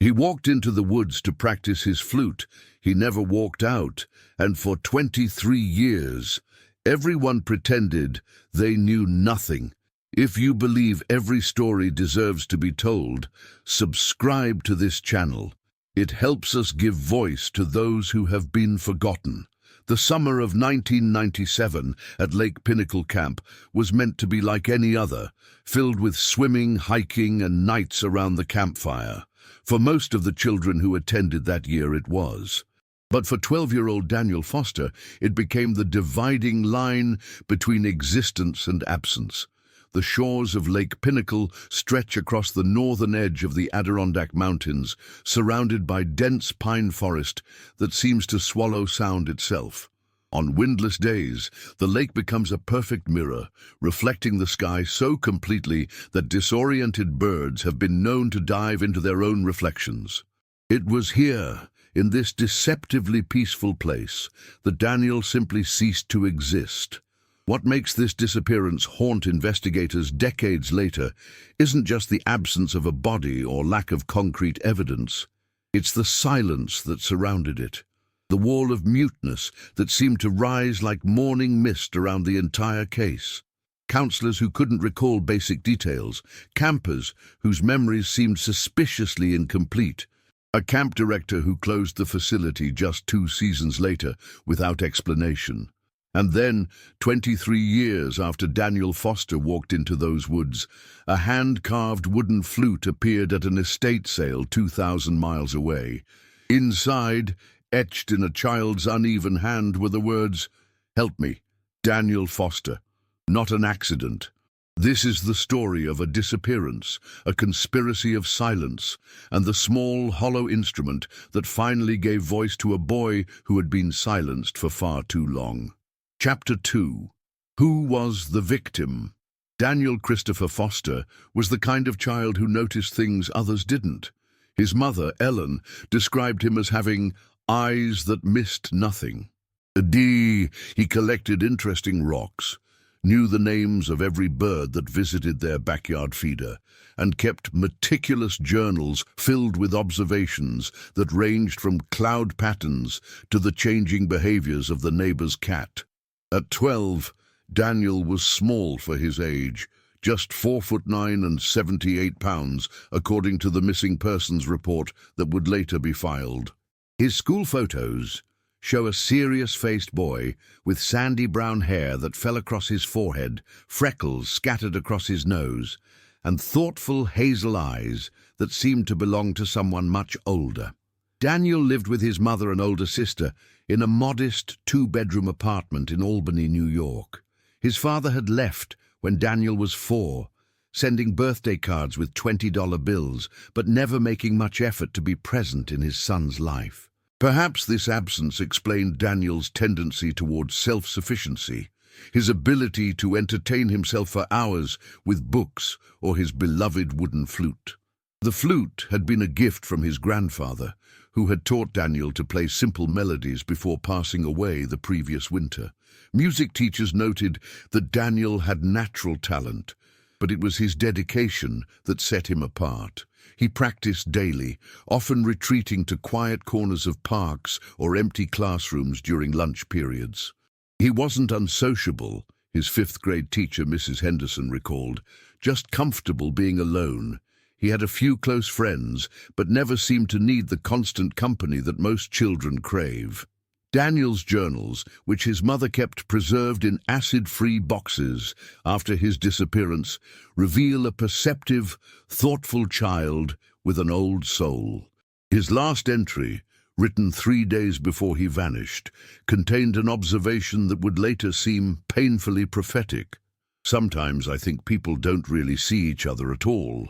He walked into the woods to practice his flute. He never walked out, and for 23 years, everyone pretended they knew nothing. If you believe every story deserves to be told, subscribe to this channel. It helps us give voice to those who have been forgotten. The summer of 1997 at Lake Pinnacle Camp was meant to be like any other, filled with swimming, hiking, and nights around the campfire. For most of the children who attended that year, it was. But for 12-year-old Daniel Foster, it became the dividing line between existence and absence. The shores of Lake Pinnacle stretch across the northern edge of the Adirondack Mountains, surrounded by dense pine forest that seems to swallow sound itself. On windless days, the lake becomes a perfect mirror, reflecting the sky so completely that disoriented birds have been known to dive into their own reflections. It was here, in this deceptively peaceful place, that Daniel simply ceased to exist. What makes this disappearance haunt investigators decades later isn't just the absence of a body or lack of concrete evidence. It's the silence that surrounded it, the wall of muteness that seemed to rise like morning mist around the entire case. Counselors who couldn't recall basic details, campers whose memories seemed suspiciously incomplete, a camp director who closed the facility just 2 seasons later without explanation. And then, 23 years after Daniel Foster walked into those woods, a hand-carved wooden flute appeared at an estate sale 2,000 miles away. Inside, etched in a child's uneven hand, were the words, "Help me, Daniel Foster." Not an accident. This is the story of a disappearance, a conspiracy of silence, and the small, hollow instrument that finally gave voice to a boy who had been silenced for far too long. Chapter 2. Who was the victim? Daniel Christopher Foster was the kind of child who noticed things others didn't. His mother, Ellen, described him as having eyes that missed nothing. He collected interesting rocks, knew the names of every bird that visited their backyard feeder, and kept meticulous journals filled with observations that ranged from cloud patterns to the changing behaviors of the neighbor's cat. At 12, Daniel was small for his age, just 4'9" and 78 pounds, according to the missing persons report that would later be filed. His school photos show a serious-faced boy with sandy brown hair that fell across his forehead, freckles scattered across his nose, and thoughtful hazel eyes that seemed to belong to someone much older. Daniel lived with his mother and older sister in a modest 2-bedroom apartment in Albany, New York. His father had left when Daniel was 4, sending birthday cards with $20 bills, but never making much effort to be present in his son's life. Perhaps this absence explained Daniel's tendency towards self-sufficiency, his ability to entertain himself for hours with books or his beloved wooden flute. The flute had been a gift from his grandfather, who had taught Daniel to play simple melodies before passing away the previous winter. Music teachers noted that Daniel had natural talent, but it was his dedication that set him apart. He practiced daily, often retreating to quiet corners of parks or empty classrooms during lunch periods. He wasn't unsociable, his 5th-grade teacher, Mrs. Henderson, recalled, just comfortable being alone. He had a few close friends, but never seemed to need the constant company that most children crave. Daniel's journals, which his mother kept preserved in acid-free boxes after his disappearance, reveal a perceptive, thoughtful child with an old soul. His last entry, written 3 days before he vanished, contained an observation that would later seem painfully prophetic. Sometimes I think people don't really see each other at all.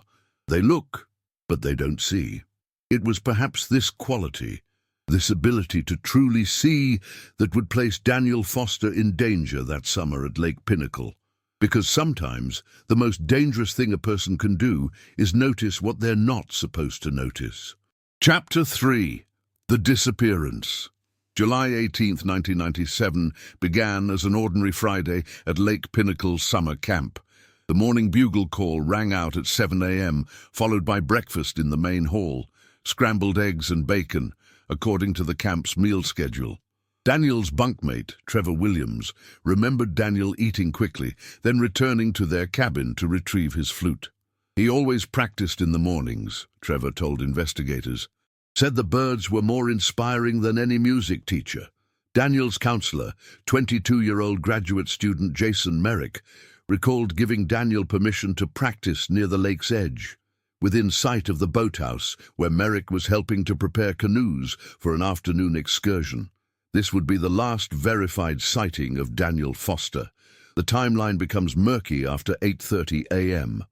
They look, but they don't see. It was perhaps this quality, this ability to truly see, that would place Daniel Foster in danger that summer at Lake Pinnacle. Because sometimes the most dangerous thing a person can do is notice what they're not supposed to notice. Chapter 3. The Disappearance. July 18, 1997 began as an ordinary Friday at Lake Pinnacle summer camp. The morning bugle call rang out at 7 a.m., followed by breakfast in the main hall. scrambled eggs and bacon, according to the camp's meal schedule. Daniel's bunkmate, Trevor Williams, remembered Daniel eating quickly, then returning to their cabin to retrieve his flute. He always practiced in the mornings, Trevor told investigators. Said the birds were more inspiring than any music teacher. Daniel's counselor, 22-year-old graduate student Jason Merrick, recalled giving Daniel permission to practice near the lake's edge, within sight of the boathouse where Merrick was helping to prepare canoes for an afternoon excursion. This would be the last verified sighting of Daniel Foster. The timeline becomes murky after 8:30 a.m.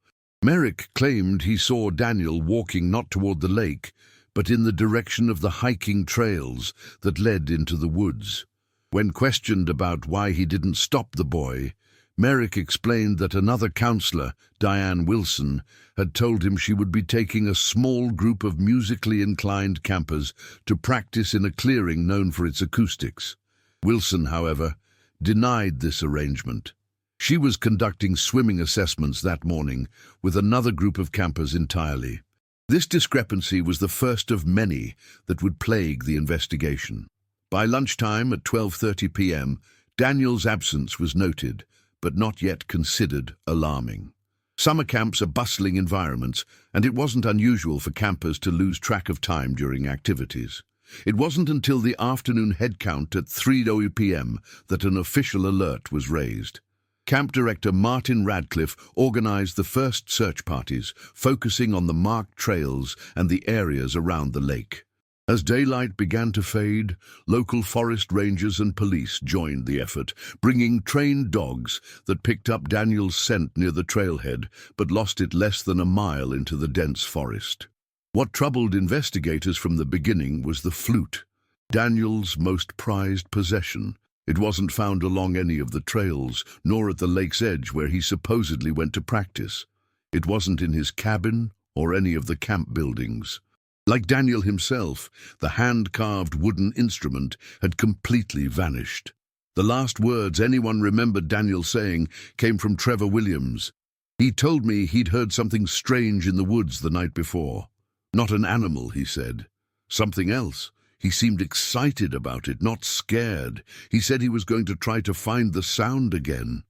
Merrick claimed he saw Daniel walking not toward the lake, but in the direction of the hiking trails that led into the woods. When questioned about why he didn't stop the boy, Merrick explained that another counselor, Diane Wilson, had told him she would be taking a small group of musically inclined campers to practice in a clearing known for its acoustics. Wilson, however, denied this arrangement. She was conducting swimming assessments that morning with another group of campers entirely. This discrepancy was the first of many that would plague the investigation. By lunchtime at 12:30 p.m., Daniel's absence was noted, but not yet considered alarming. Summer camps are bustling environments, and it wasn't unusual for campers to lose track of time during activities. It wasn't until the afternoon head count at 3:00 p.m. that an official alert was raised. Camp Director Martin Radcliffe organized the first search parties, focusing on the marked trails and the areas around the lake. As daylight began to fade, local forest rangers and police joined the effort, bringing trained dogs that picked up Daniel's scent near the trailhead, but lost it less than a mile into the dense forest. What troubled investigators from the beginning was the flute, Daniel's most prized possession. It wasn't found along any of the trails, nor at the lake's edge where he supposedly went to practice. It wasn't in his cabin or any of the camp buildings. Like Daniel himself, the hand-carved wooden instrument had completely vanished. The last words anyone remembered Daniel saying came from Trevor Williams. He told me he'd heard something strange in the woods the night before. Not an animal, he said. Something else. He seemed excited about it, not scared. He said he was going to try to find the sound again.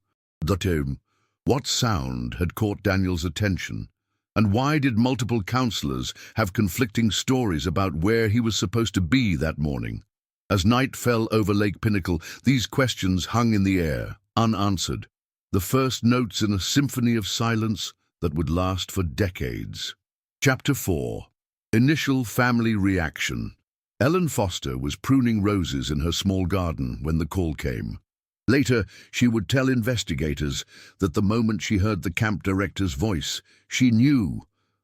What sound had caught Daniel's attention? And why did multiple counselors have conflicting stories about where he was supposed to be that morning? As night fell over Lake Pinnacle, these questions hung in the air, unanswered. The first notes in a symphony of silence that would last for decades. Chapter 4. Initial Family Reaction. Ellen Foster was pruning roses in her small garden when the call came. Later, she would tell investigators that the moment she heard the camp director's voice, she knew.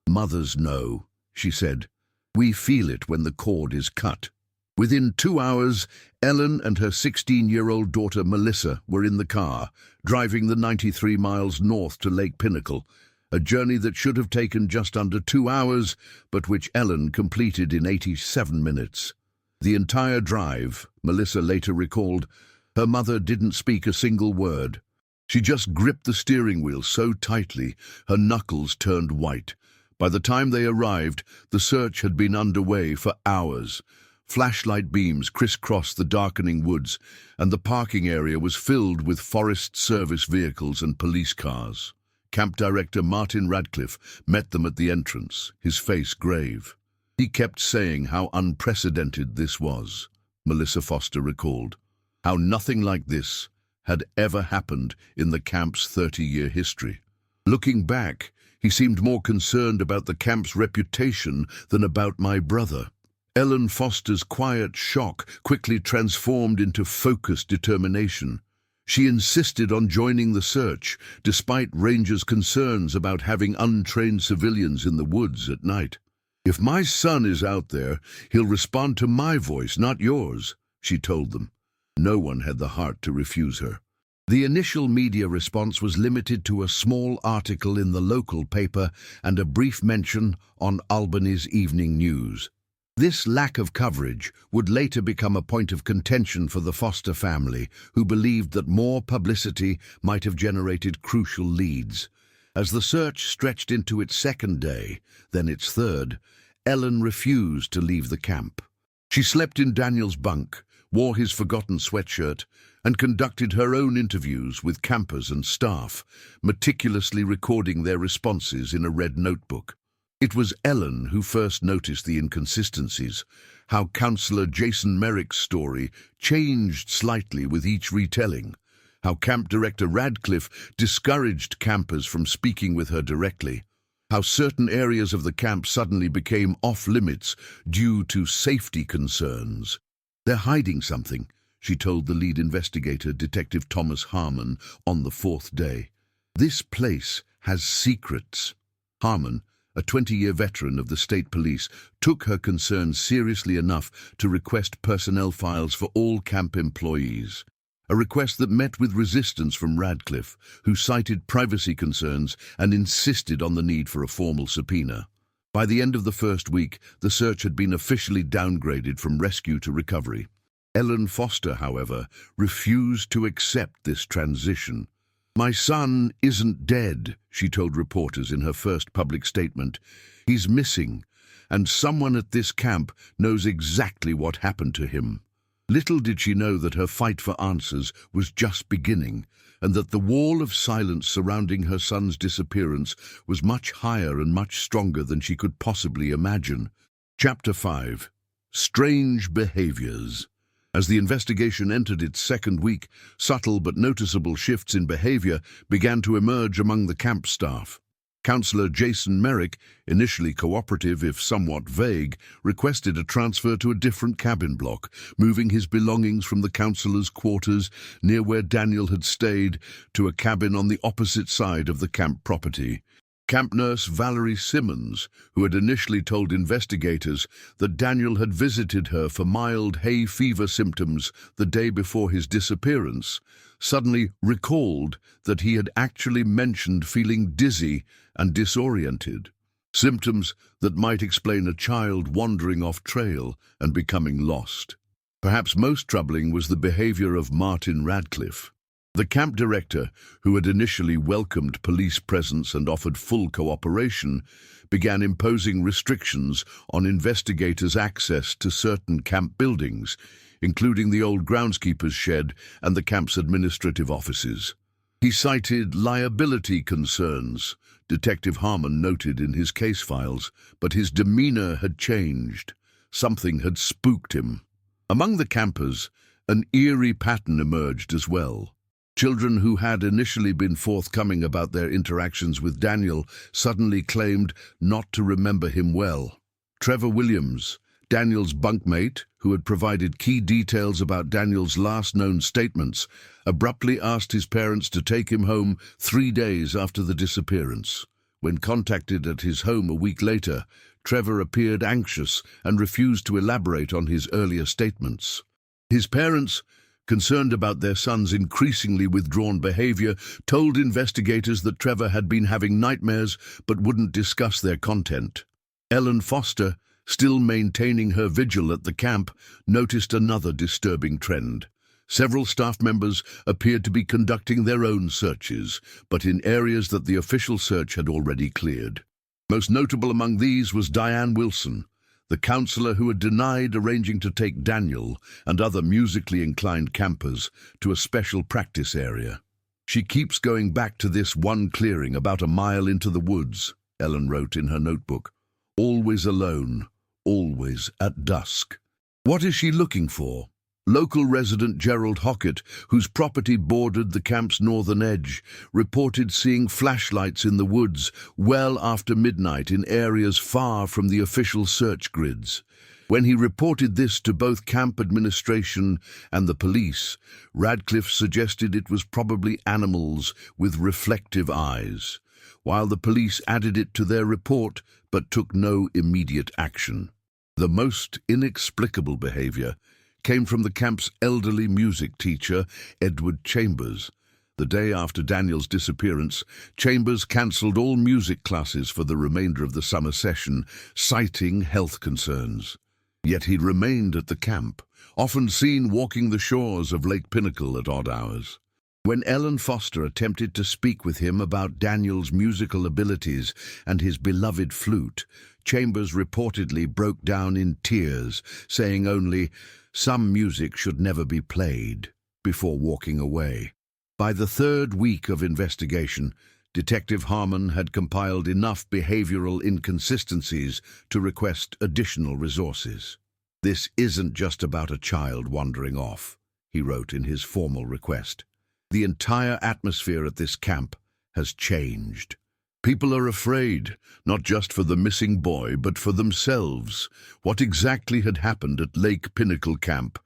"Mothers know," she said. "We feel it when the cord is cut." Within 2 hours, Ellen and her 16-year-old daughter Melissa were in the car, driving the 93 miles north to Lake Pinnacle, a journey that should have taken just under 2 hours, but which Ellen completed in 87 minutes. The entire drive, Melissa later recalled, her mother didn't speak a single word. She just gripped the steering wheel so tightly, her knuckles turned white. By the time they arrived, the search had been underway for hours. Flashlight beams crisscrossed the darkening woods, and the parking area was filled with Forest Service vehicles and police cars. Camp Director Martin Radcliffe met them at the entrance, his face grave. He kept saying how unprecedented this was, Melissa Foster recalled. How nothing like this had ever happened in the camp's 30-year history. Looking back, he seemed more concerned about the camp's reputation than about my brother. Ellen Foster's quiet shock quickly transformed into focused determination. She insisted on joining the search, despite rangers' concerns about having untrained civilians in the woods at night. "If my son is out there, he'll respond to my voice, not yours," she told them. No one had the heart to refuse her. The initial media response was limited to a small article in the local paper and a brief mention on Albany's evening news. This lack of coverage would later become a point of contention for the Foster family, who believed that more publicity might have generated crucial leads. As the search stretched into its second day, then its third, Ellen refused to leave the camp. She slept in Daniel's bunk, wore his forgotten sweatshirt, and conducted her own interviews with campers and staff, meticulously recording their responses in a red notebook. It was Ellen who first noticed the inconsistencies, how Councillor Jason Merrick's story changed slightly with each retelling, how Camp Director Radcliffe discouraged campers from speaking with her directly, how certain areas of the camp suddenly became off-limits due to safety concerns. "They're hiding something," she told the lead investigator, Detective Thomas Harmon, on the fourth day. "This place has secrets." Harmon, a 20-year veteran of the state police, took her concerns seriously enough to request personnel files for all camp employees, a request that met with resistance from Radcliffe, who cited privacy concerns and insisted on the need for a formal subpoena. By the end of the first week, the search had been officially downgraded from rescue to recovery. Ellen Foster, however, refused to accept this transition. "My son isn't dead," she told reporters in her first public statement. "He's missing, and someone at this camp knows exactly what happened to him." Little did she know that her fight for answers was just beginning, and that the wall of silence surrounding her son's disappearance was much higher and much stronger than she could possibly imagine. Chapter 5. Strange Behaviors. As the investigation entered its second week, subtle but noticeable shifts in behavior began to emerge among the camp staff. Councillor Jason Merrick, initially cooperative if somewhat vague, requested a transfer to a different cabin block, moving his belongings from the councillor's quarters near where Daniel had stayed to a cabin on the opposite side of the camp property. Camp nurse Valerie Simmons, who had initially told investigators that Daniel had visited her for mild hay fever symptoms the day before his disappearance, suddenly recalled that he had actually mentioned feeling dizzy and disoriented, symptoms that might explain a child wandering off trail and becoming lost. Perhaps most troubling was the behavior of Martin Radcliffe. The camp director, who had initially welcomed police presence and offered full cooperation, began imposing restrictions on investigators' access to certain camp buildings, including the old groundskeeper's shed and the camp's administrative offices. He cited liability concerns, Detective Harmon noted in his case files, but his demeanor had changed. Something had spooked him. Among the campers, an eerie pattern emerged as well. Children who had initially been forthcoming about their interactions with Daniel suddenly claimed not to remember him well. Trevor Williams, Daniel's bunkmate, who had provided key details about Daniel's last known statements, abruptly asked his parents to take him home 3 days after the disappearance. When contacted at his home a week later, Trevor appeared anxious and refused to elaborate on his earlier statements. His parents, concerned about their son's increasingly withdrawn behavior, told investigators that Trevor had been having nightmares but wouldn't discuss their content. Ellen Foster, still maintaining her vigil at the camp, noticed another disturbing trend. Several staff members appeared to be conducting their own searches, but in areas that the official search had already cleared. Most notable among these was Diane Wilson, the councillor who had denied arranging to take Daniel and other musically inclined campers to a special practice area. "She keeps going back to this one clearing about a mile into the woods," Ellen wrote in her notebook. "Always alone, always at dusk. What is she looking for?" Local resident Gerald Hockett, whose property bordered the camp's northern edge, reported seeing flashlights in the woods well after midnight in areas far from the official search grids. When he reported this to both camp administration and the police, Radcliffe suggested it was probably animals with reflective eyes, while the police added it to their report but took no immediate action. The most inexplicable behavior came from the camp's elderly music teacher, Edward Chambers. The day after Daniel's disappearance, Chambers cancelled all music classes for the remainder of the summer session, citing health concerns. Yet he remained at the camp, often seen walking the shores of Lake Pinnacle at odd hours. When Ellen Foster attempted to speak with him about Daniel's musical abilities and his beloved flute, Chambers reportedly broke down in tears, saying only, "Some music should never be played," before walking away. By the third week of investigation, Detective Harmon had compiled enough behavioral inconsistencies to request additional resources. "This isn't just about a child wandering off," he wrote in his formal request. "The entire atmosphere at this camp has changed. People are afraid, not just for the missing boy, but for themselves. What exactly had happened at Lake Pinnacle Camp?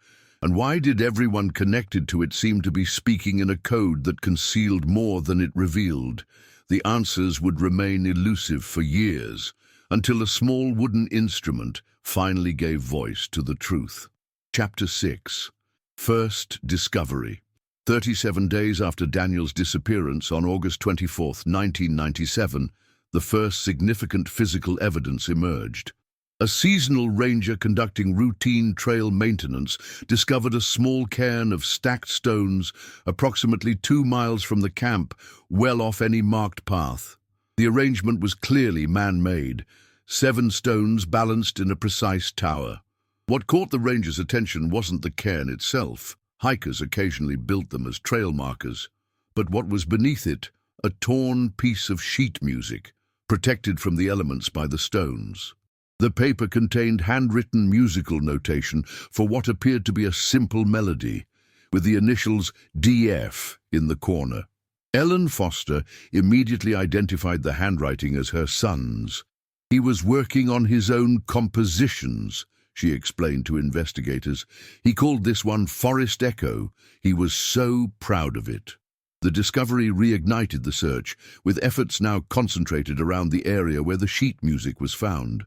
And why did everyone connected to it seem to be speaking in a code that concealed more than it revealed? The answers would remain elusive for years, until a small wooden instrument finally gave voice to the truth." Chapter 6. First Discovery. 37 days after Daniel's disappearance on August 24, 1997, the first significant physical evidence emerged. A seasonal ranger conducting routine trail maintenance discovered a small cairn of stacked stones approximately 2 miles from the camp, well off any marked path. The arrangement was clearly man-made, 7 stones balanced in a precise tower. What caught the ranger's attention wasn't the cairn itself. Hikers occasionally built them as trail markers. But what was beneath it? A torn piece of sheet music, protected from the elements by the stones. The paper contained handwritten musical notation for what appeared to be a simple melody, with the initials DF in the corner. Ellen Foster immediately identified the handwriting as her son's. "He was working on his own compositions," she explained to investigators. "He called this one Forest Echo. He was so proud of it." The discovery reignited the search, with efforts now concentrated around the area where the sheet music was found.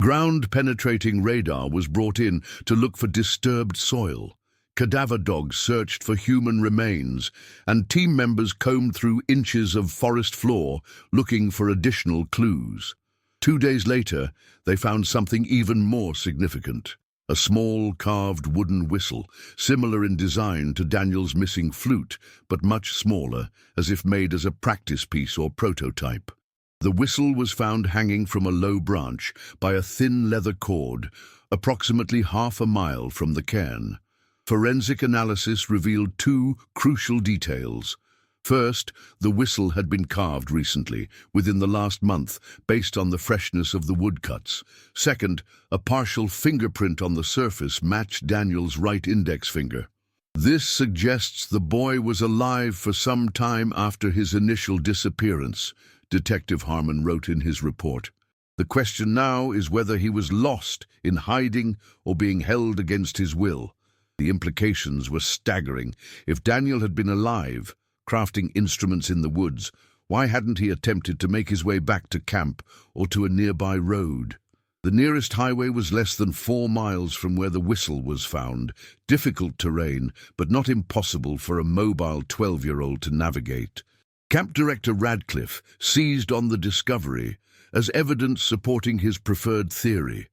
Ground-penetrating radar was brought in to look for disturbed soil. Cadaver dogs searched for human remains, and team members combed through inches of forest floor looking for additional clues. 2 days later, they found something even more significant. A small carved wooden whistle, similar in design to Daniel's missing flute, but much smaller, as if made as a practice piece or prototype. The whistle was found hanging from a low branch by a thin leather cord, approximately half a mile from the cairn. Forensic analysis revealed 2 crucial details. First, the whistle had been carved recently, within the last month, based on the freshness of the woodcuts. Second, a partial fingerprint on the surface matched Daniel's right index finger. This suggests the boy was alive for some time after his initial disappearance, Detective Harmon wrote in his report. The question now is whether he was lost, in hiding, or being held against his will. The implications were staggering. If Daniel had been alive, crafting instruments in the woods, why hadn't he attempted to make his way back to camp or to a nearby road? The nearest highway was less than 4 miles from where the whistle was found. Difficult terrain, but not impossible for a mobile 12-year-old to navigate. Camp Director Radcliffe seized on the discovery as evidence supporting his preferred theory.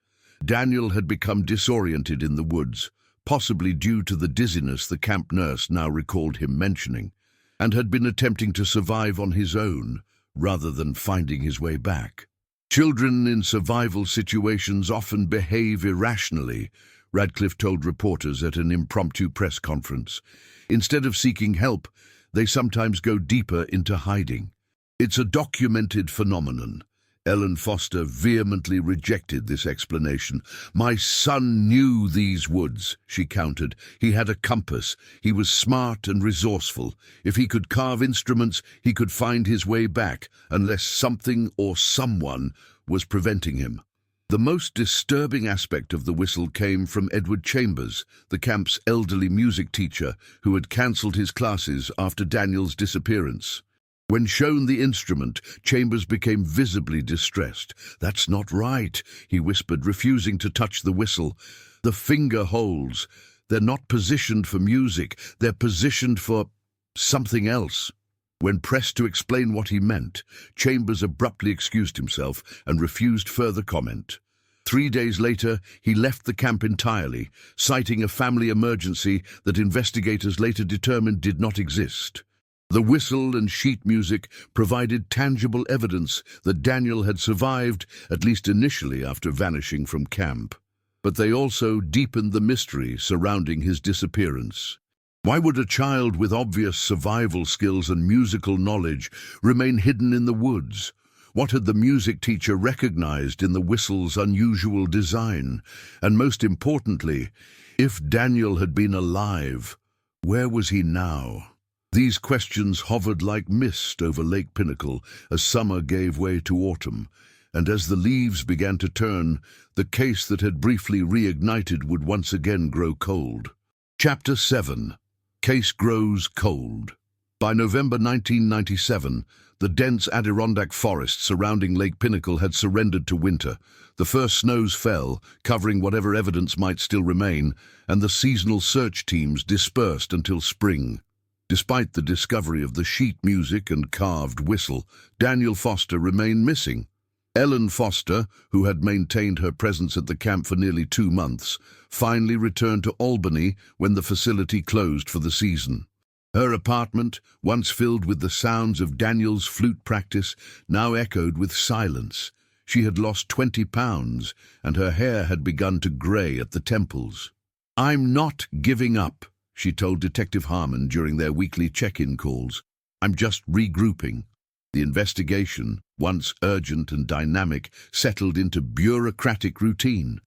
Daniel had become disoriented in the woods, possibly due to the dizziness the camp nurse now recalled him mentioning, and had been attempting to survive on his own rather than finding his way back. "Children in survival situations often behave irrationally," Radcliffe told reporters at an impromptu press conference. "Instead of seeking help, they sometimes go deeper into hiding. It's a documented phenomenon." Ellen Foster vehemently rejected this explanation. "My son knew these woods," she countered. "He had a compass. He was smart and resourceful. If he could carve instruments, he could find his way back, unless something or someone was preventing him." The most disturbing aspect of the whistle came from Edward Chambers, the camp's elderly music teacher, who had cancelled his classes after Daniel's disappearance. When shown the instrument, Chambers became visibly distressed. "That's not right," he whispered, refusing to touch the whistle. "The finger holes. They're not positioned for music. They're positioned for something else." When pressed to explain what he meant, Chambers abruptly excused himself and refused further comment. 3 days later, he left the camp entirely, citing a family emergency that investigators later determined did not exist. The whistle and sheet music provided tangible evidence that Daniel had survived, at least initially, after vanishing from camp. But they also deepened the mystery surrounding his disappearance. Why would a child with obvious survival skills and musical knowledge remain hidden in the woods? What had the music teacher recognized in the whistle's unusual design? And most importantly, if Daniel had been alive, where was he now? These questions hovered like mist over Lake Pinnacle as summer gave way to autumn, and as the leaves began to turn, the case that had briefly reignited would once again grow cold. Chapter 7. Case Grows Cold. By November 1997, the dense Adirondack forest surrounding Lake Pinnacle had surrendered to winter. The first snows fell, covering whatever evidence might still remain, and the seasonal search teams dispersed until spring. Despite the discovery of the sheet music and carved whistle, Daniel Foster remained missing. Ellen Foster, who had maintained her presence at the camp for nearly 2 months, finally returned to Albany when the facility closed for the season. Her apartment, once filled with the sounds of Daniel's flute practice, now echoed with silence. She had lost 20 pounds, and her hair had begun to grey at the temples. "I'm not giving up," she told Detective Harmon during their weekly check-in calls. "I'm just regrouping." The investigation, once urgent and dynamic, settled into bureaucratic routine.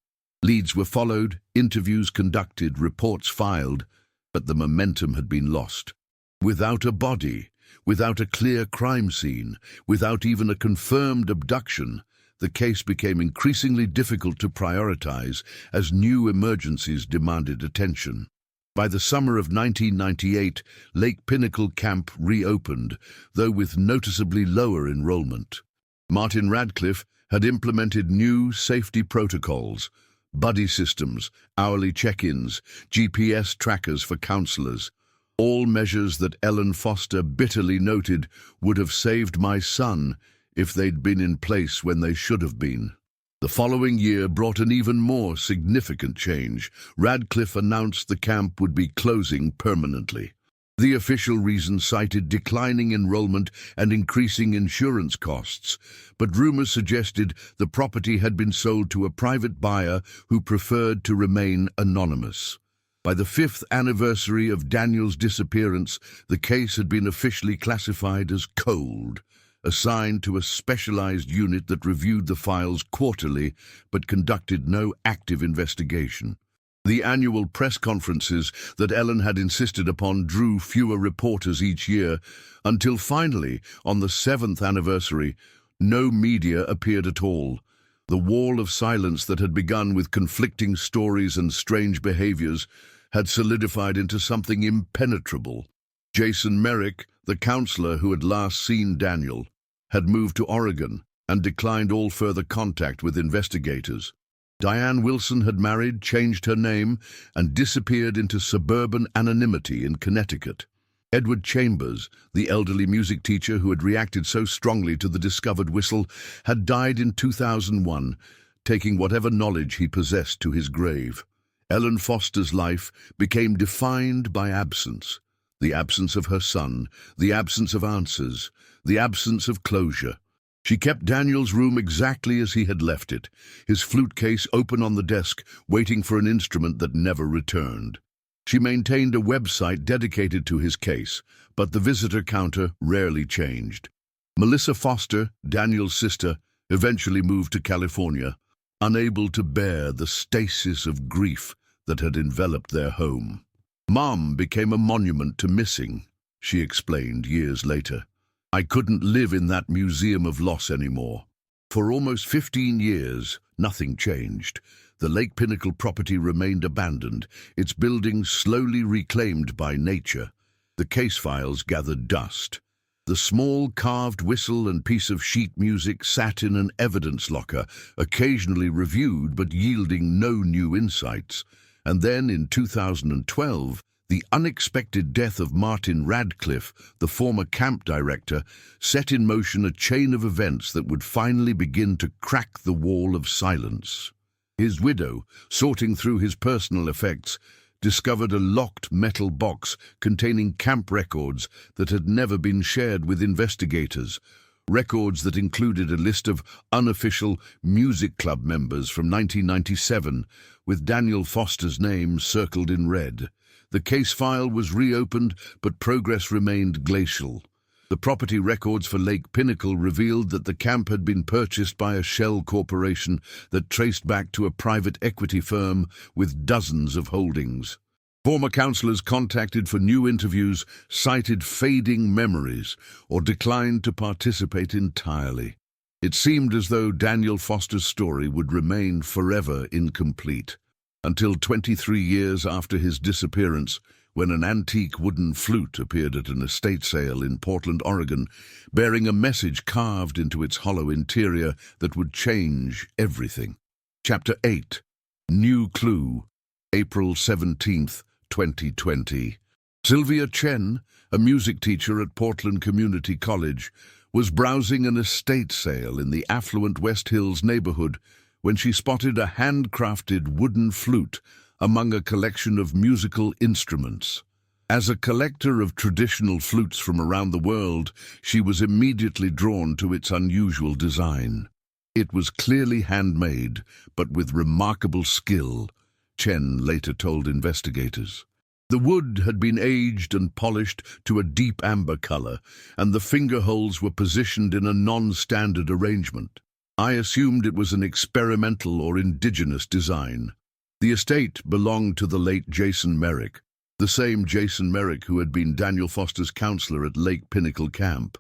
Leads were followed, interviews conducted, reports filed, but the momentum had been lost. Without a body, without a clear crime scene, without even a confirmed abduction, the case became increasingly difficult to prioritize as new emergencies demanded attention. By the summer of 1998, Lake Pinnacle Camp reopened, though with noticeably lower enrollment. Martin Radcliffe had implemented new safety protocols, buddy systems, hourly check-ins, GPS trackers for counselors, all measures that Ellen Foster bitterly noted would have saved my son if they'd been in place when they should have been. The following year brought an even more significant change. Radcliffe announced the camp would be closing permanently. The official reason cited declining enrollment and increasing insurance costs, but rumors suggested the property had been sold to a private buyer who preferred to remain anonymous. By the 5th anniversary of Daniel's disappearance, the case had been officially classified as cold, assigned to a specialized unit that reviewed the files quarterly but conducted no active investigation. The annual press conferences that Ellen had insisted upon drew fewer reporters each year, until finally, on the 7th anniversary, no media appeared at all. The wall of silence that had begun with conflicting stories and strange behaviors had solidified into something impenetrable. Jason Merrick, the counselor who had last seen Daniel, had moved to Oregon and declined all further contact with investigators. Diane Wilson had married, changed her name, and disappeared into suburban anonymity in Connecticut. Edward Chambers, the elderly music teacher who had reacted so strongly to the discovered whistle, had died in 2001, taking whatever knowledge he possessed to his grave. Ellen Foster's life became defined by absence. The absence of her son, the absence of answers, the absence of closure. She kept Daniel's room exactly as he had left it, his flute case open on the desk, waiting for an instrument that never returned. She maintained a website dedicated to his case, but the visitor counter rarely changed. Melissa Foster, Daniel's sister, eventually moved to California, unable to bear the stasis of grief that had enveloped their home. "Mom became a monument to missing," she explained years later. "I couldn't live in that museum of loss anymore." For almost 15 years, nothing changed. The Lake Pinnacle property remained abandoned, its buildings slowly reclaimed by nature. The case files gathered dust. The small carved whistle and piece of sheet music sat in an evidence locker, occasionally reviewed but yielding no new insights. And then, in 2012, the unexpected death of Martin Radcliffe, the former camp director, set in motion a chain of events that would finally begin to crack the wall of silence. His widow, sorting through his personal effects, discovered a locked metal box containing camp records that had never been shared with investigators. Records that included a list of unofficial music club members from 1997, with Daniel Foster's name circled in red. The case file was reopened, but progress remained glacial. The property records for Lake Pinnacle revealed that the camp had been purchased by a shell corporation that traced back to a private equity firm with dozens of holdings. Former counselors contacted for new interviews cited fading memories or declined to participate entirely. It seemed as though Daniel Foster's story would remain forever incomplete, until 23 years after his disappearance, when an antique wooden flute appeared at an estate sale in Portland, Oregon, bearing a message carved into its hollow interior that would change everything. Chapter 8. New Clue. April 17th, 2020. Sylvia Chen, a music teacher at Portland Community College, was browsing an estate sale in the affluent West Hills neighborhood when she spotted a handcrafted wooden flute among a collection of musical instruments. As a collector of traditional flutes from around the world, she was immediately drawn to its unusual design. It was clearly handmade, but with remarkable skill, Chen later told investigators. The wood had been aged and polished to a deep amber color, and the finger holes were positioned in a non-standard arrangement. I assumed it was an experimental or indigenous design. The estate belonged to the late Jason Merrick, the same Jason Merrick who had been Daniel Foster's counselor at Lake Pinnacle Camp.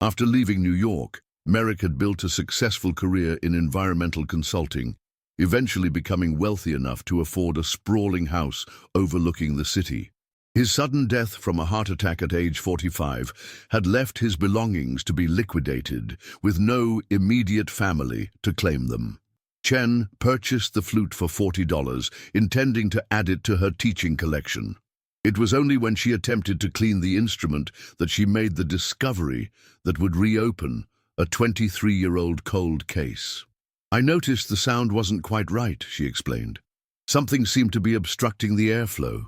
After leaving New York, Merrick had built a successful career in environmental consulting, eventually becoming wealthy enough to afford a sprawling house overlooking the city. His sudden death from a heart attack at age 45 had left his belongings to be liquidated, with no immediate family to claim them. Chen purchased the flute for $40, intending to add it to her teaching collection. It was only when she attempted to clean the instrument that she made the discovery that would reopen a 23-year-old cold case. "I noticed the sound wasn't quite right," she explained. "Something seemed to be obstructing the airflow.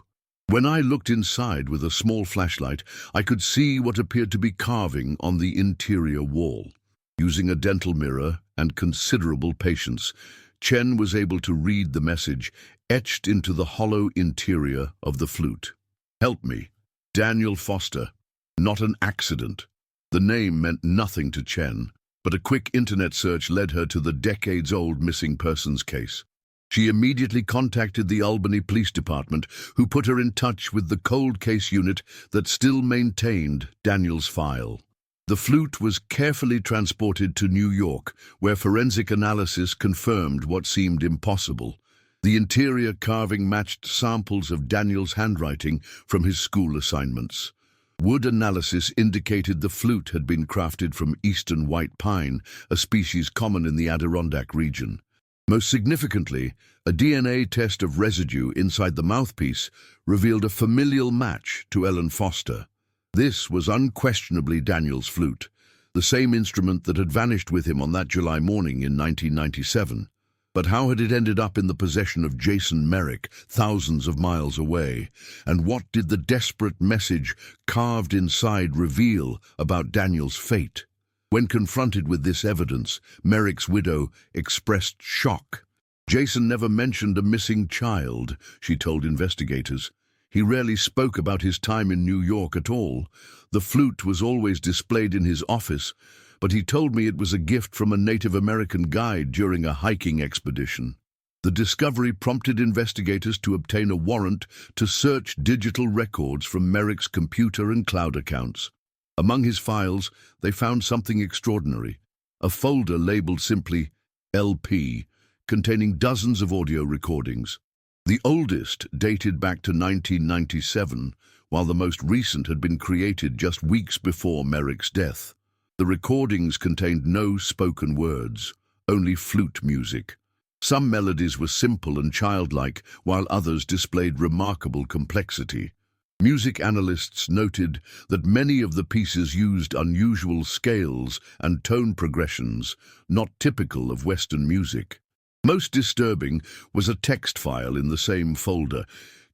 When I looked inside with a small flashlight, I could see what appeared to be carving on the interior wall." Using a dental mirror and considerable patience, Chen was able to read the message etched into the hollow interior of the flute. "Help me, Daniel Foster. Not an accident." The name meant nothing to Chen, but a quick internet search led her to the decades-old missing persons case. She immediately contacted the Albany Police Department, who put her in touch with the cold case unit that still maintained Daniel's file. The flute was carefully transported to New York, where forensic analysis confirmed what seemed impossible. The interior carving matched samples of Daniel's handwriting from his school assignments. Wood analysis indicated the flute had been crafted from eastern white pine, a species common in the Adirondack region. Most significantly, a DNA test of residue inside the mouthpiece revealed a familial match to Ellen Foster. This was unquestionably Daniel's flute, the same instrument that had vanished with him on that July morning in 1997. But how had it ended up in the possession of Jason Merrick, thousands of miles away? And what did the desperate message carved inside reveal about Daniel's fate? When confronted with this evidence, Merrick's widow expressed shock. "Jason never mentioned a missing child," she told investigators. "He rarely spoke about his time in New York at all. The flute was always displayed in his office, but he told me it was a gift from a Native American guide during a hiking expedition." The discovery prompted investigators to obtain a warrant to search digital records from Merrick's computer and cloud accounts. Among his files, they found something extraordinary, a folder labeled simply LP, containing dozens of audio recordings. The oldest dated back to 1997, while the most recent had been created just weeks before Merrick's death. The recordings contained no spoken words, only flute music. Some melodies were simple and childlike, while others displayed remarkable complexity. Music analysts noted that many of the pieces used unusual scales and tone progressions, not typical of Western music. Most disturbing was a text file in the same folder,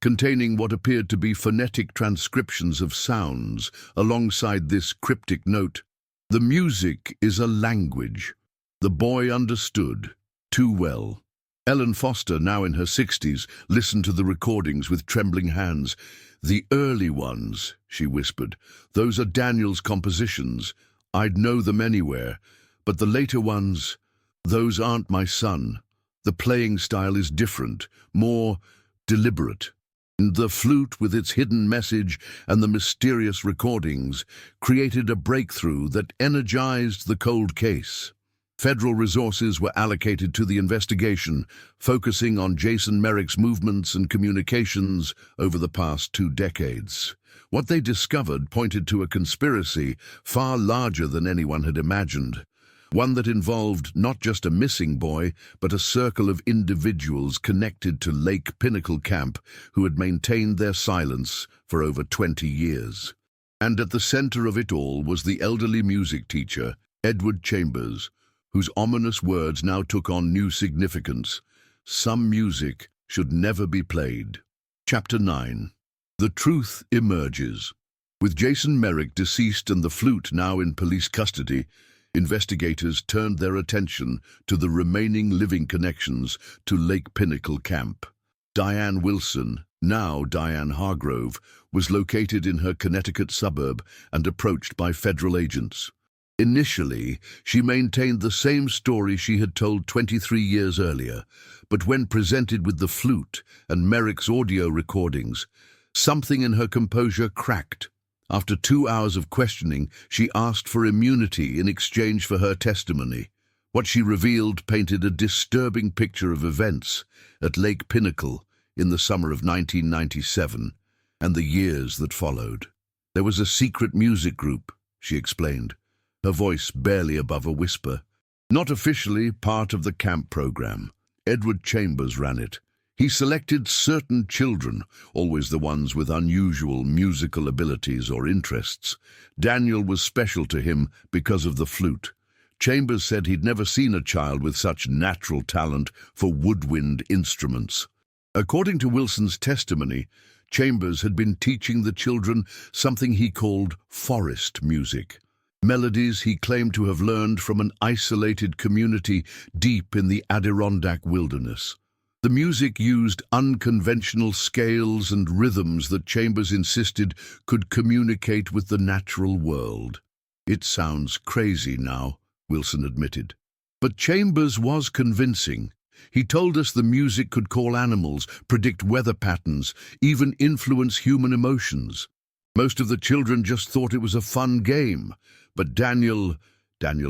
containing what appeared to be phonetic transcriptions of sounds, alongside this cryptic note: "The music is a language." The boy understood too well. Ellen Foster, now in her 60s, listened to the recordings with trembling hands. "The early ones," she whispered, "those are Daniel's compositions. I'd know them anywhere. But the later ones, those aren't my son. The playing style is different, more deliberate." The flute, with its hidden message and the mysterious recordings, created a breakthrough that energized the cold case. Federal resources were allocated to the investigation, focusing on Jason Merrick's movements and communications over the past 2 decades. What they discovered pointed to a conspiracy far larger than anyone had imagined, one that involved not just a missing boy, but a circle of individuals connected to Lake Pinnacle Camp who had maintained their silence for over 20 years. And at the center of it all was the elderly music teacher, Edward Chambers, whose ominous words now took on new significance. Some music should never be played. Chapter 9. The truth emerges. With Jason Merrick deceased and the flute now in police custody, investigators turned their attention to the remaining living connections to Lake Pinnacle Camp. Diane Wilson, now Diane Hargrove, was located in her Connecticut suburb and approached by federal agents. Initially, she maintained the same story she had told 23 years earlier, but when presented with the flute and Merrick's audio recordings, something in her composure cracked. After 2 hours of questioning, she asked for immunity in exchange for her testimony. What she revealed painted a disturbing picture of events at Lake Pinnacle in the summer of 1997 and the years that followed. There was a secret music group, she explained, her voice barely above a whisper. Not officially part of the camp program. Edward Chambers ran it. He selected certain children, always the ones with unusual musical abilities or interests. Daniel was special to him because of the flute. Chambers said he'd never seen a child with such natural talent for woodwind instruments. According to Wilson's testimony, Chambers had been teaching the children something he called forest music. Melodies he claimed to have learned from an isolated community deep in the Adirondack wilderness. The music used unconventional scales and rhythms that Chambers insisted could communicate with the natural world. "It sounds crazy now," Wilson admitted. But Chambers was convincing. He told us the music could call animals, predict weather patterns, even influence human emotions. Most of the children just thought it was a fun game. But Daniel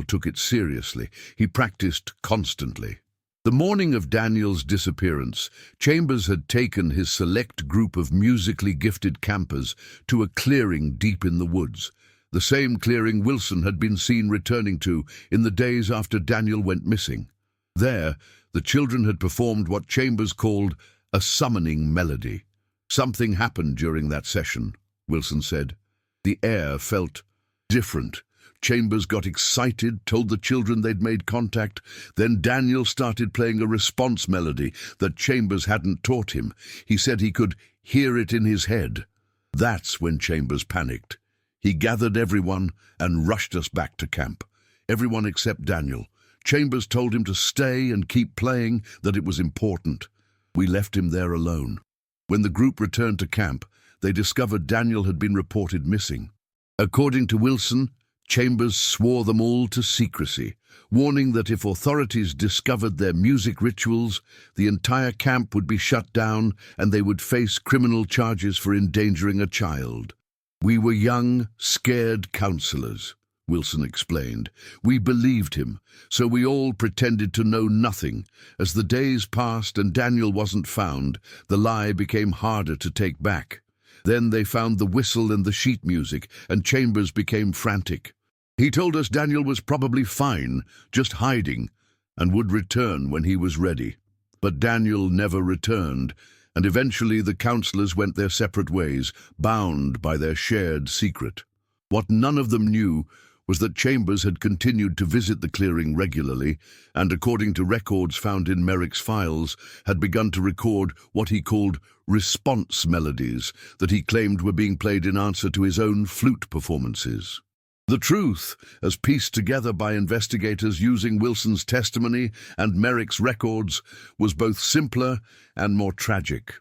took it seriously. He practiced constantly. The morning of Daniel's disappearance, Chambers had taken his select group of musically gifted campers to a clearing deep in the woods, the same clearing Wilson had been seen returning to in the days after Daniel went missing. There, the children had performed what Chambers called a summoning melody. "Something happened during that session," Wilson said. "The air felt different. Chambers got excited, told the children they'd made contact. Then Daniel started playing a response melody that Chambers hadn't taught him. He said he could hear it in his head. That's when Chambers panicked. He gathered everyone and rushed us back to camp. Everyone except Daniel. Chambers told him to stay and keep playing, that it was important. We left him there alone. When the group returned to camp, they discovered Daniel had been reported missing. According to Wilson, Chambers swore them all to secrecy, warning that if authorities discovered their music rituals, the entire camp would be shut down and they would face criminal charges for endangering a child. "We were young, scared counselors," Wilson explained. "We believed him, so we all pretended to know nothing. As the days passed and Daniel wasn't found, the lie became harder to take back. Then they found the whistle and the sheet music, and Chambers became frantic. He told us Daniel was probably fine, just hiding, and would return when he was ready. But Daniel never returned, and eventually the counselors went their separate ways, bound by their shared secret. What none of them knew was that Chambers had continued to visit the clearing regularly and, according to records found in Merrick's files, had begun to record what he called response melodies that he claimed were being played in answer to his own flute performances. The truth, as pieced together by investigators using Wilson's testimony and Merrick's records, was both simpler and more tragic.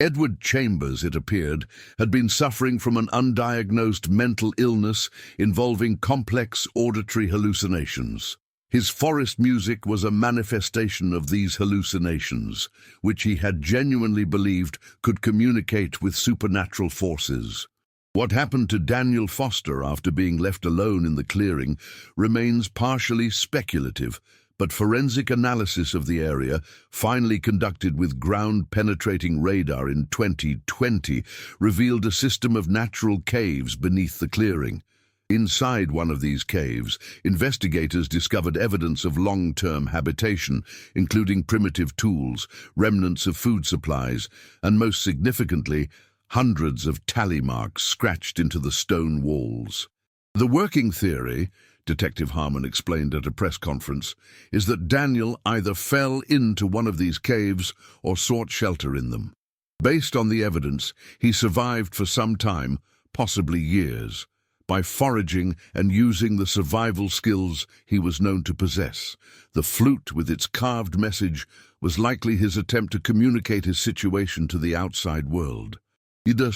Edward Chambers, it appeared, had been suffering from an undiagnosed mental illness involving complex auditory hallucinations. His forest music was a manifestation of these hallucinations, which he had genuinely believed could communicate with supernatural forces. What happened to Daniel Foster after being left alone in the clearing remains partially speculative, but forensic analysis of the area, finally conducted with ground-penetrating radar in 2020, revealed a system of natural caves beneath the clearing. Inside one of these caves, investigators discovered evidence of long-term habitation, including primitive tools, remnants of food supplies, and most significantly, hundreds of tally marks scratched into the stone walls. The working theory, Detective Harmon explained at a press conference, is that Daniel either fell into one of these caves or sought shelter in them. Based on the evidence, he survived for some time, possibly years, by foraging and using the survival skills he was known to possess. The flute, with its carved message, was likely his attempt to communicate his situation to the outside world.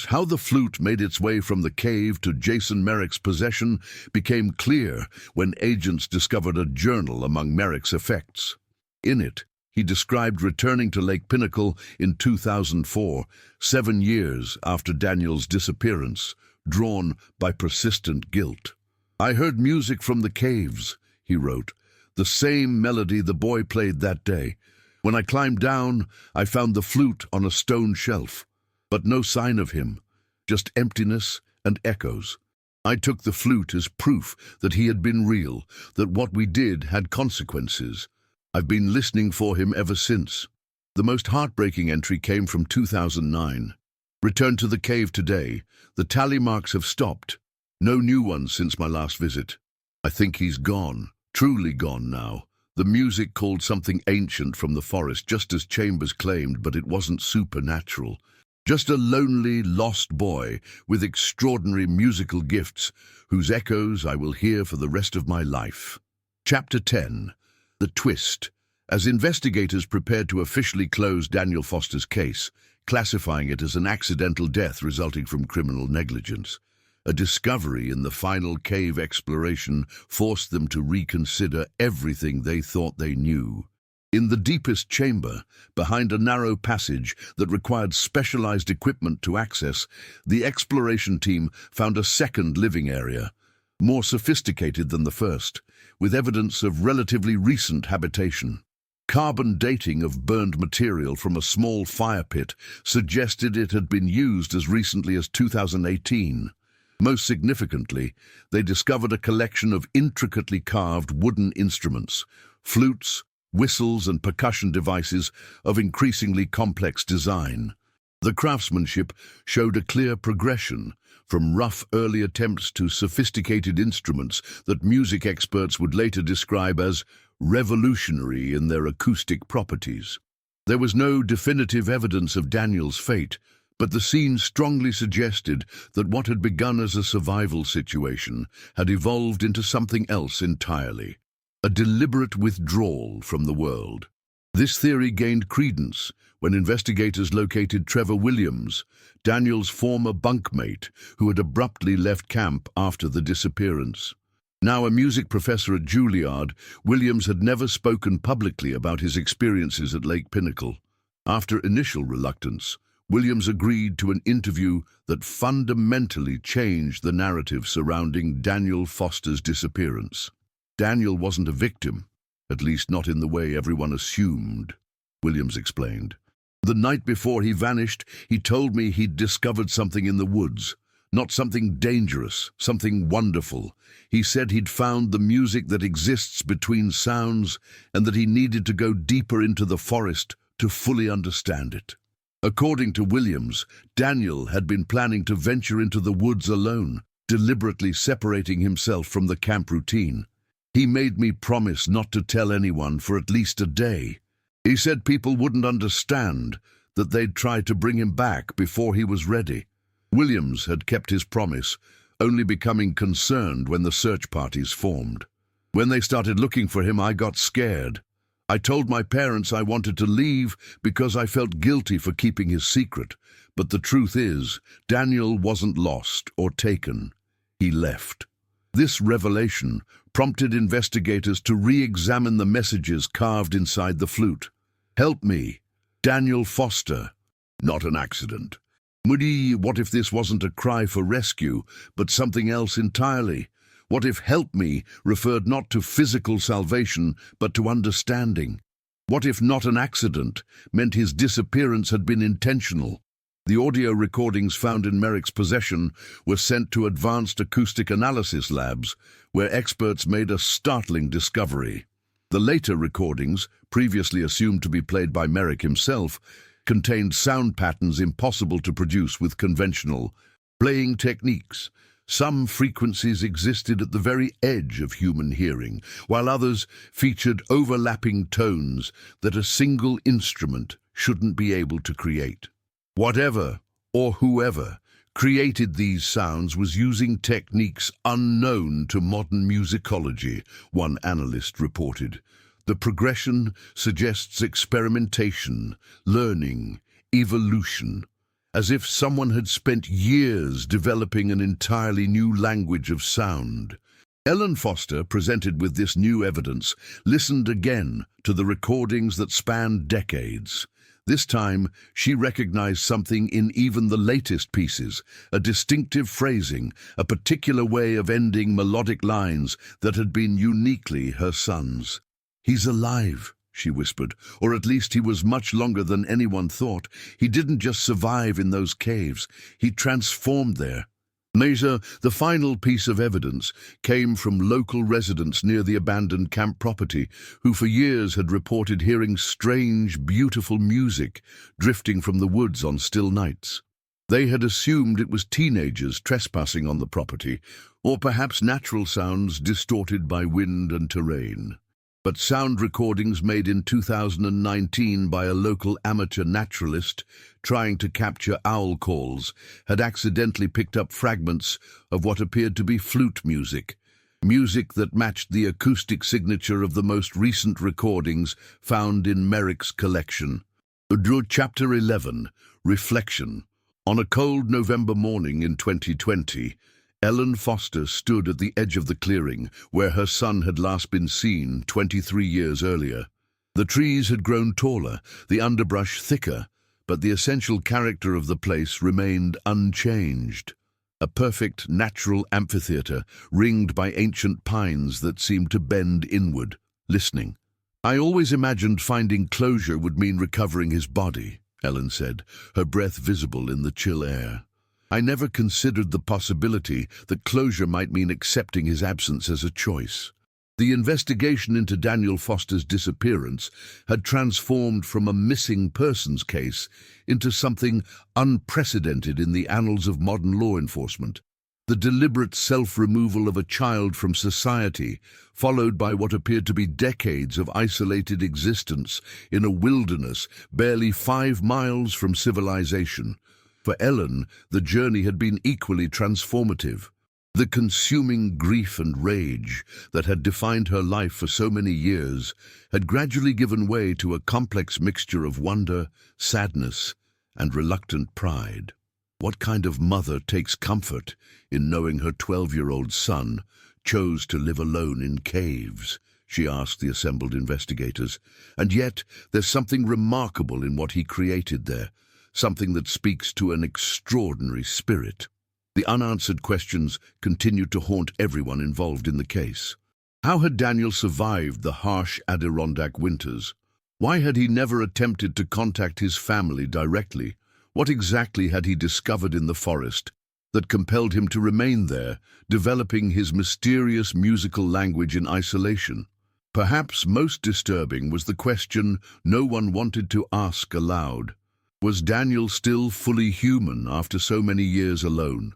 How the flute made its way from the cave to Jason Merrick's possession became clear when agents discovered a journal among Merrick's effects. In it, he described returning to Lake Pinnacle in 2004, 7 years after Daniel's disappearance, drawn by persistent guilt. "I heard music from the caves," he wrote, "the same melody the boy played that day. When I climbed down, I found the flute on a stone shelf. But no sign of him, just emptiness and echoes. I took the flute as proof that he had been real, that what we did had consequences. I've been listening for him ever since." The most heartbreaking entry came from 2009. "Returned to the cave today. The tally marks have stopped. No new ones since my last visit. I think he's gone, truly gone now. The music called something ancient from the forest, just as Chambers claimed, but it wasn't supernatural. Just a lonely, lost boy with extraordinary musical gifts, whose echoes I will hear for the rest of my life." Chapter 10. The Twist. As investigators prepared to officially close Daniel Foster's case, classifying it as an accidental death resulting from criminal negligence, a discovery in the final cave exploration forced them to reconsider everything they thought they knew. In the deepest chamber, behind a narrow passage that required specialized equipment to access, the exploration team found a second living area, more sophisticated than the first, with evidence of relatively recent habitation. Carbon dating of burned material from a small fire pit suggested it had been used as recently as 2018. Most significantly, they discovered a collection of intricately carved wooden instruments, flutes, whistles and percussion devices of increasingly complex design. The craftsmanship showed a clear progression, from rough early attempts to sophisticated instruments that music experts would later describe as revolutionary in their acoustic properties. There was no definitive evidence of Daniel's fate, but the scene strongly suggested that what had begun as a survival situation had evolved into something else entirely. A deliberate withdrawal from the world. This theory gained credence when investigators located Trevor Williams, Daniel's former bunkmate, who had abruptly left camp after the disappearance. Now a music professor at Juilliard, Williams had never spoken publicly about his experiences at Lake Pinnacle. After initial reluctance, Williams agreed to an interview that fundamentally changed the narrative surrounding Daniel Foster's disappearance. Daniel wasn't a victim, at least not in the way everyone assumed, Williams explained. The night before he vanished, he told me he'd discovered something in the woods. Not something dangerous, something wonderful. He said he'd found the music that exists between sounds and that he needed to go deeper into the forest to fully understand it. According to Williams, Daniel had been planning to venture into the woods alone, deliberately separating himself from the camp routine. He made me promise not to tell anyone for at least a day. He said people wouldn't understand, that they'd try to bring him back before he was ready. Williams had kept his promise, only becoming concerned when the search parties formed. When they started looking for him, I got scared. I told my parents I wanted to leave because I felt guilty for keeping his secret. But the truth is, Daniel wasn't lost or taken. He left. This revelation prompted investigators to re-examine the messages carved inside the flute. "Help me, Daniel Foster." Not an accident. What if this wasn't a cry for rescue, but something else entirely? What if "help me" referred not to physical salvation, but to understanding? What if "not an accident" meant his disappearance had been intentional? The audio recordings found in Merrick's possession were sent to advanced acoustic analysis labs, where experts made a startling discovery. The later recordings, previously assumed to be played by Merrick himself, contained sound patterns impossible to produce with conventional playing techniques. Some frequencies existed at the very edge of human hearing, while others featured overlapping tones that a single instrument shouldn't be able to create. Whatever or whoever created these sounds was using techniques unknown to modern musicology, one analyst reported. The progression suggests experimentation, learning, evolution, as if someone had spent years developing an entirely new language of sound. Ellen Foster, presented with this new evidence, listened again to the recordings that spanned decades. This time, she recognized something in even the latest pieces, a distinctive phrasing, a particular way of ending melodic lines that had been uniquely her son's. "He's alive," she whispered, "or at least he was much longer than anyone thought. He didn't just survive in those caves, he transformed there." Later, the final piece of evidence came from local residents near the abandoned camp property, who for years had reported hearing strange, beautiful music drifting from the woods on still nights. They had assumed it was teenagers trespassing on the property, or perhaps natural sounds distorted by wind and terrain. But sound recordings made in 2019 by a local amateur naturalist trying to capture owl calls had accidentally picked up fragments of what appeared to be flute music, music that matched the acoustic signature of the most recent recordings found in Merrick's collection. Chapter 11, Reflection. On a cold November morning in 2020, Ellen Foster stood at the edge of the clearing where her son had last been seen 23 years earlier. The trees had grown taller, the underbrush thicker, but the essential character of the place remained unchanged. A perfect natural amphitheater ringed by ancient pines that seemed to bend inward, listening. "I always imagined finding closure would mean recovering his body," Ellen said, her breath visible in the chill air. "I never considered the possibility that closure might mean accepting his absence as a choice." The investigation into Daniel Foster's disappearance had transformed from a missing persons case into something unprecedented in the annals of modern law enforcement. The deliberate self-removal of a child from society, followed by what appeared to be decades of isolated existence in a wilderness barely 5 miles from civilization. For Ellen, the journey had been equally transformative. The consuming grief and rage that had defined her life for so many years had gradually given way to a complex mixture of wonder, sadness, and reluctant pride. What kind of mother takes comfort in knowing her 12-year-old son chose to live alone in caves? She asked the assembled investigators. And yet, there's something remarkable in what he created there. Something that speaks to an extraordinary spirit. The unanswered questions continued to haunt everyone involved in the case. How had Daniel survived the harsh Adirondack winters? Why had he never attempted to contact his family directly? What exactly had he discovered in the forest that compelled him to remain there, developing his mysterious musical language in isolation? Perhaps most disturbing was the question no one wanted to ask aloud. Was Daniel still fully human after so many years alone?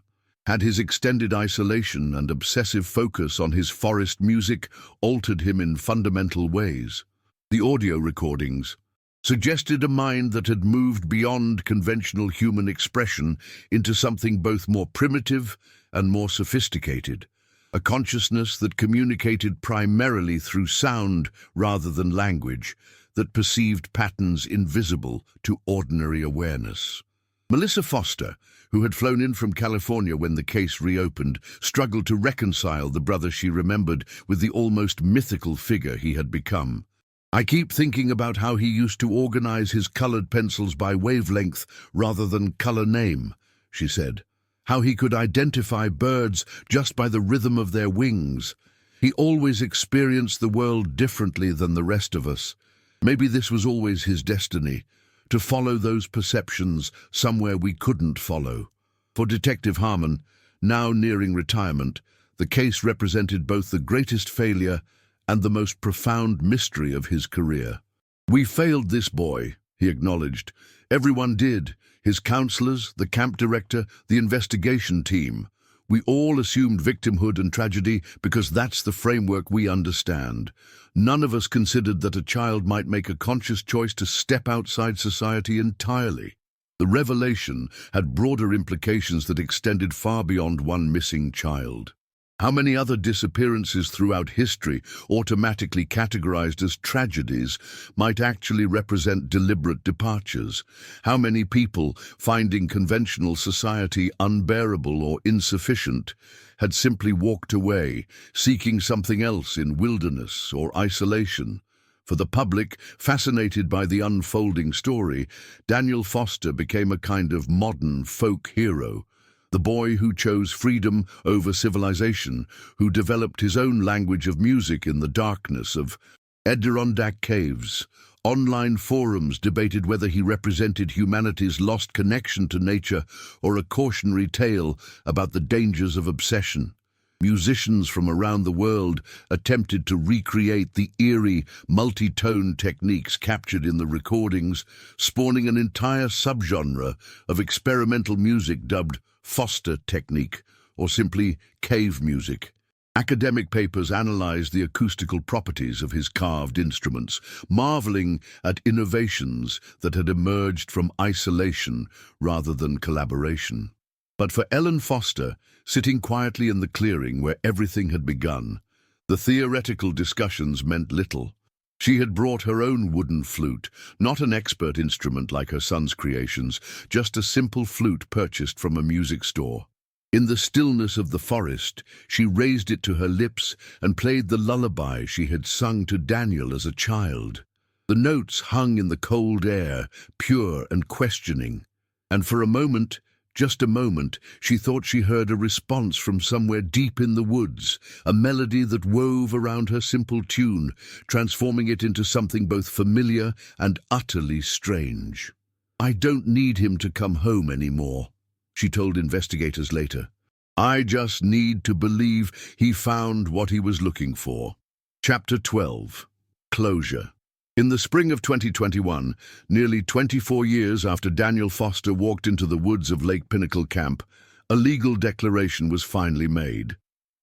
Had his extended isolation and obsessive focus on his forest music altered him in fundamental ways? The audio recordings suggested a mind that had moved beyond conventional human expression into something both more primitive and more sophisticated, a consciousness that communicated primarily through sound rather than language, that perceived patterns invisible to ordinary awareness. Melissa Foster, who had flown in from California when the case reopened, struggled to reconcile the brother she remembered with the almost mythical figure he had become. "I keep thinking about how he used to organize his colored pencils by wavelength rather than color name," she said. "How he could identify birds just by the rhythm of their wings. He always experienced the world differently than the rest of us. Maybe this was always his destiny, to follow those perceptions somewhere we couldn't follow." For Detective Harmon, now nearing retirement, the case represented both the greatest failure and the most profound mystery of his career. "We failed this boy," he acknowledged. "Everyone did. His counselors, the camp director, the investigation team. We all assumed victimhood and tragedy because that's the framework we understand. None of us considered that a child might make a conscious choice to step outside society entirely." The revelation had broader implications that extended far beyond one missing child. How many other disappearances throughout history, automatically categorized as tragedies, might actually represent deliberate departures? How many people, finding conventional society unbearable or insufficient, had simply walked away, seeking something else in wilderness or isolation? For the public, fascinated by the unfolding story, Daniel Foster became a kind of modern folk hero. The boy who chose freedom over civilization, who developed his own language of music in the darkness of Adirondack caves. Online forums debated whether he represented humanity's lost connection to nature or a cautionary tale about the dangers of obsession. Musicians from around the world attempted to recreate the eerie, multi-tone techniques captured in the recordings, spawning an entire subgenre of experimental music dubbed Foster technique, or simply cave music. Academic papers analyzed the acoustical properties of his carved instruments, marveling at innovations that had emerged from isolation rather than collaboration. But for Ellen Foster, sitting quietly in the clearing where everything had begun, the theoretical discussions meant little. She had brought her own wooden flute, not an expert instrument like her son's creations, just a simple flute purchased from a music store. In the stillness of the forest, she raised it to her lips and played the lullaby she had sung to Daniel as a child. The notes hung in the cold air, pure and questioning, and for a moment, just a moment, she thought she heard a response from somewhere deep in the woods, a melody that wove around her simple tune, transforming it into something both familiar and utterly strange. "I don't need him to come home anymore," she told investigators later. "I just need to believe he found what he was looking for." Chapter 12. Closure. In the spring of 2021, nearly 24 years after Daniel Foster walked into the woods of Lake Pinnacle Camp, a legal declaration was finally made.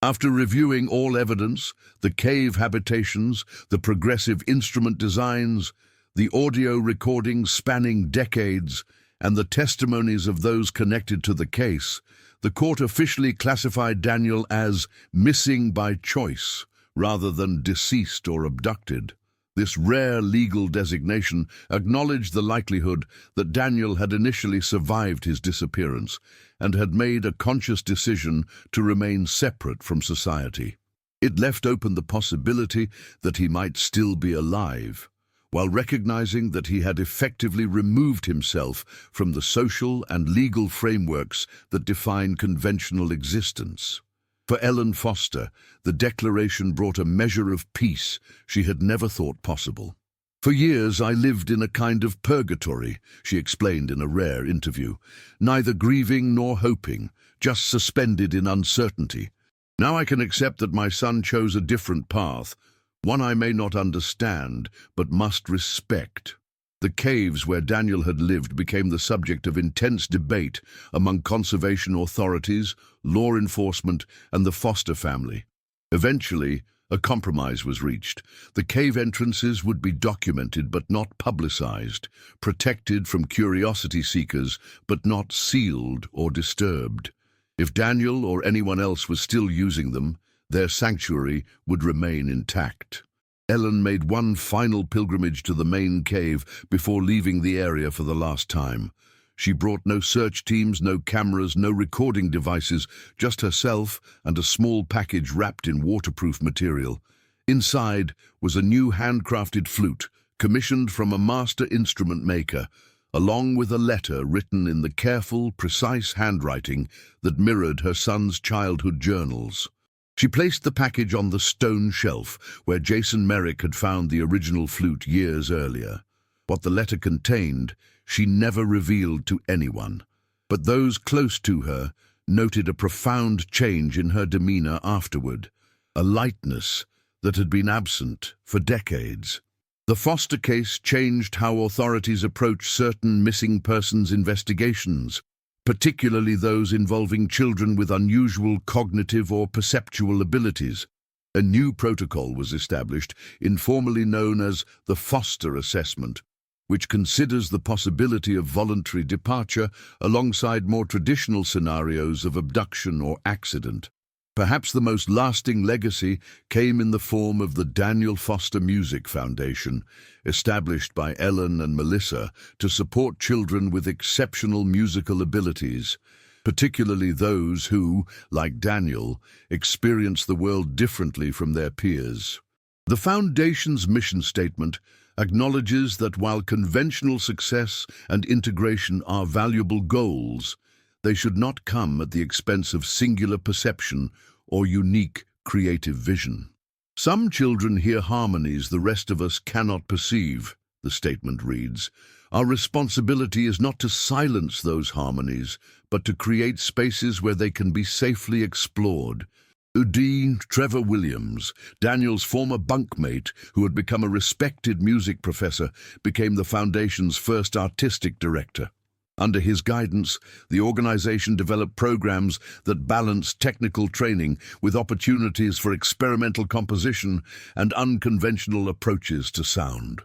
After reviewing all evidence, the cave habitations, the progressive instrument designs, the audio recordings spanning decades, and the testimonies of those connected to the case, the court officially classified Daniel as missing by choice rather than deceased or abducted. This rare legal designation acknowledged the likelihood that Daniel had initially survived his disappearance and had made a conscious decision to remain separate from society. It left open the possibility that he might still be alive, while recognizing that he had effectively removed himself from the social and legal frameworks that define conventional existence. For Ellen Foster, the declaration brought a measure of peace she had never thought possible. "For years I lived in a kind of purgatory," she explained in a rare interview, "neither grieving nor hoping, just suspended in uncertainty. Now I can accept that my son chose a different path, one I may not understand, but must respect." The caves where Daniel had lived became the subject of intense debate among conservation authorities, law enforcement, and the Foster family. Eventually, a compromise was reached. The cave entrances would be documented but not publicized, protected from curiosity seekers but not sealed or disturbed. If Daniel or anyone else was still using them, their sanctuary would remain intact. Ellen made one final pilgrimage to the main cave before leaving the area for the last time. She brought no search teams, no cameras, no recording devices, just herself and a small package wrapped in waterproof material. Inside was a new handcrafted flute, commissioned from a master instrument maker, along with a letter written in the careful, precise handwriting that mirrored her son's childhood journals. She placed the package on the stone shelf where Jason Merrick had found the original flute years earlier. What the letter contained, she never revealed to anyone, but those close to her noted a profound change in her demeanor afterward, a lightness that had been absent for decades. The Foster case changed how authorities approach certain missing persons investigations, particularly those involving children with unusual cognitive or perceptual abilities. A new protocol was established, informally known as the Foster Assessment, which considers the possibility of voluntary departure alongside more traditional scenarios of abduction or accident. Perhaps the most lasting legacy came in the form of the Daniel Foster Music Foundation, established by Ellen and Melissa to support children with exceptional musical abilities, particularly those who, like Daniel, experience the world differently from their peers. The Foundation's mission statement acknowledges that while conventional success and integration are valuable goals, they should not come at the expense of singular perception or unique creative vision. Some children hear harmonies the rest of us cannot perceive, the statement reads. Our responsibility is not to silence those harmonies, but to create spaces where they can be safely explored. Udine Trevor Williams, Daniel's former bunkmate who had become a respected music professor, became the Foundation's first artistic director. Under his guidance, the organization developed programs that balanced technical training with opportunities for experimental composition and unconventional approaches to sound.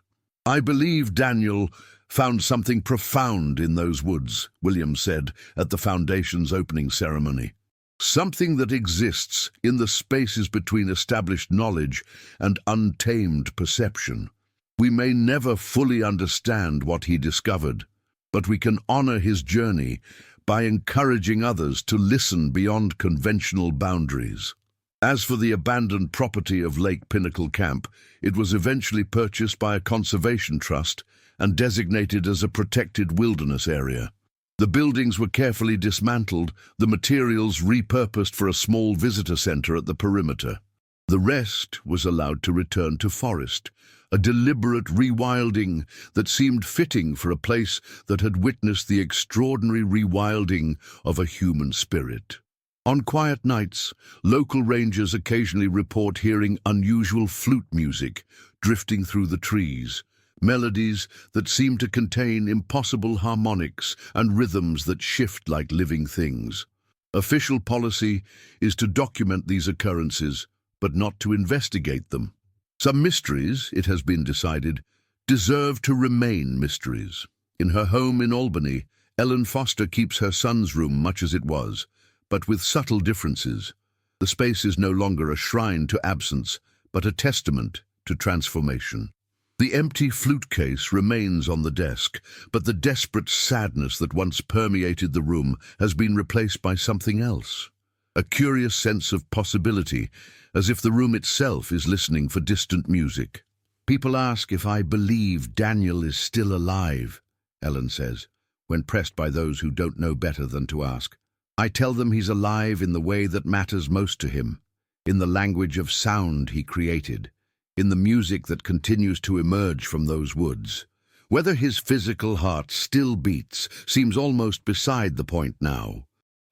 I believe Daniel found something profound in those woods, Williams said at the Foundation's opening ceremony. Something that exists in the spaces between established knowledge and untamed perception. We may never fully understand what he discovered, but we can honor his journey by encouraging others to listen beyond conventional boundaries. As for the abandoned property of Lake Pinnacle Camp, it was eventually purchased by a conservation trust and designated as a protected wilderness area. The buildings were carefully dismantled, the materials repurposed for a small visitor center at the perimeter. The rest was allowed to return to forest, a deliberate rewilding that seemed fitting for a place that had witnessed the extraordinary rewilding of a human spirit. On quiet nights, local rangers occasionally report hearing unusual flute music drifting through the trees, melodies that seem to contain impossible harmonics and rhythms that shift like living things. Official policy is to document these occurrences, but not to investigate them. Some mysteries, it has been decided, deserve to remain mysteries. In her home in Albany, Ellen Foster keeps her son's room much as it was, but with subtle differences. The space is no longer a shrine to absence, but a testament to transformation. The empty flute case remains on the desk, but the desperate sadness that once permeated the room has been replaced by something else. A curious sense of possibility, as if the room itself is listening for distant music. People ask if I believe Daniel is still alive, Ellen says, when pressed by those who don't know better than to ask. I tell them he's alive in the way that matters most to him, in the language of sound he created, in the music that continues to emerge from those woods. Whether his physical heart still beats seems almost beside the point now.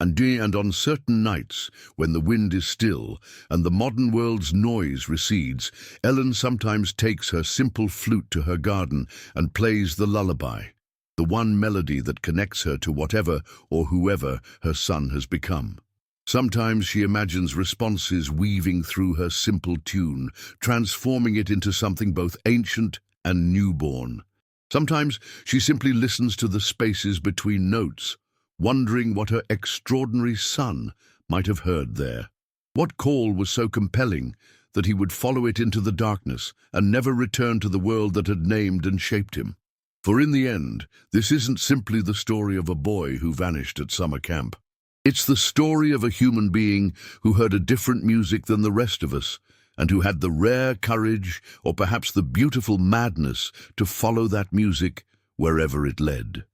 And on certain nights, when the wind is still and the modern world's noise recedes, Ellen sometimes takes her simple flute to her garden and plays the lullaby, the one melody that connects her to whatever or whoever her son has become. Sometimes she imagines responses weaving through her simple tune, transforming it into something both ancient and newborn. Sometimes she simply listens to the spaces between notes, wondering what her extraordinary son might have heard there. What call was so compelling that he would follow it into the darkness and never return to the world that had named and shaped him? For in the end, this isn't simply the story of a boy who vanished at summer camp. It's the story of a human being who heard a different music than the rest of us, and who had the rare courage, or perhaps the beautiful madness, to follow that music wherever it led.